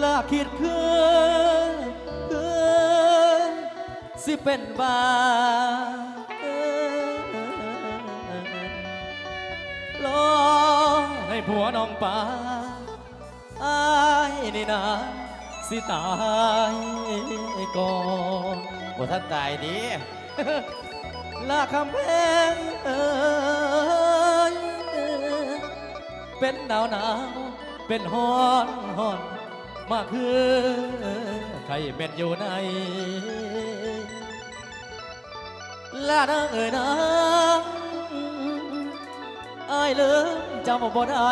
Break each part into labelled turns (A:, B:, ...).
A: ลาคิดสิเป็นบ้า รอให้ผัวน้องป่าอายนี่นะสิตายก่อนบ่ท่านตายดี ลาคำแพงเป็นหนาวเป็นฮ้อนมาคือใครเป็นอยู่ในลาดังนะอายลืมจำบ่ได้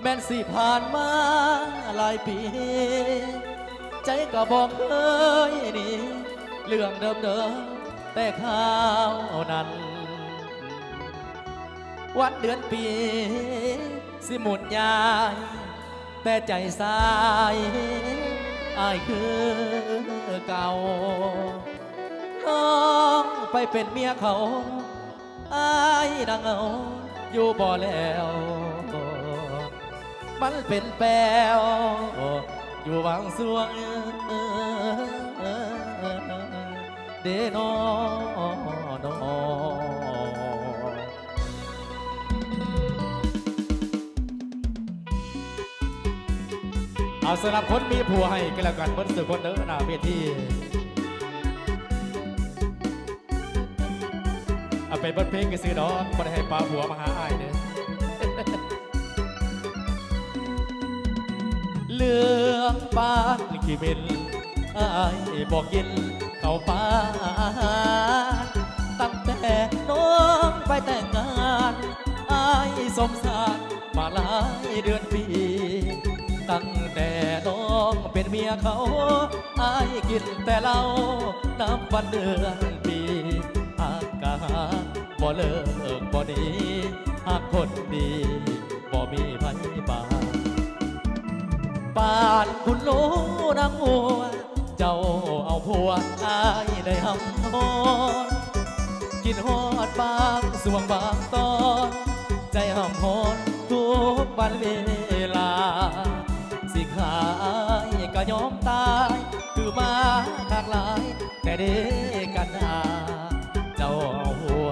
A: แม่นสิผ่านมาหลายปีใจก็บอกเคยนี่เรื่องเดิมแต่ข้าวนั้นวันเดือนปีสิหมุนยายแต่ใจสายอายคือเก่าน้องไปเป็นเมียเขาอายดังเอาอยู่บ่แล้วมันเป็นแปลวอยู่บางส่วงเดนอนเอาสำหรับคนมีผัวให้กันแล้วกันเบิ้ลสื่อคนเด้อหน้าเวทีเอาเป็นเบิ้ลเพลงกันซื้อดอกบ่ได้ให้ปลาผัวมาหาอ้ายเด้อ เรื่องบ้านขี้บินอ้ายบอกยินเข้าป่าตั้งแต่น้องไปแต่งงานอ้ายสมสารมาหลายเดือนปีตั้งแต่น้องเป็นเมียเขาอ้ายกินแต่เหล้าน้ำวันเดือนปีอากาศบ่เลิกบ่ดีหากคนดีบ่มีภัยบาป่านคุณรู้นางหัวเจ้าเอาผัวอายได้หำฮอนกินฮอดบางส่วงบางตอนใจหำฮอนทุกวันเวลาสิขายก็ยอมตายคือมาหากหลายแต่เด็กกันนาเจ้าเอาหัว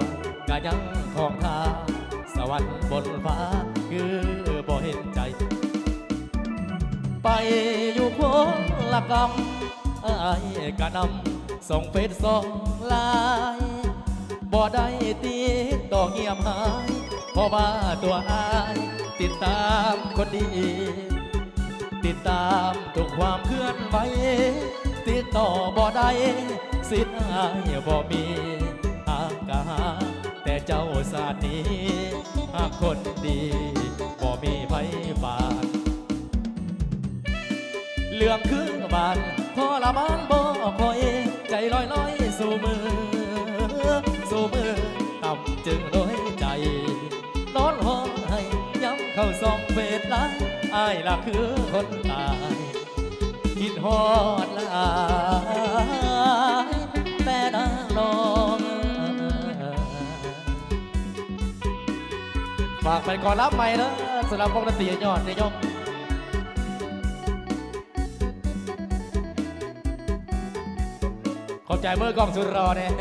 A: ก็ยังของทางสวรรค์บนฟ้าคือบ่เห็นใจไปอยู่คนละกำอ้ายกะนำส่งเฟซส่งไลน์บ่ได้ติดต่อเงียบหายเพราะว่าตัวอ้ายติดตามคนดีติดตามทุกความเคลื่อนไหวติดต่อบ่ได้สิทธิ์อ้ายบ่มีอากาแต่เจ้าสาดนี้หากคนดีบ่มีไผบานเรื่องคือบ้านทรมานบ่คอยใจลอยสู่มือต่ำจึงร้อยใจนอนห้องให้ย้ำเข้าส่องเฟซไลน์อ้ายล่ะคือคนตายคิดฮอดหลายแต่นางนองฝากไปก่อนรับใหม่นะสำหรับวงดนตรียอดนิยมขอบใจเมื่อกล้องสุดรอเนี่ย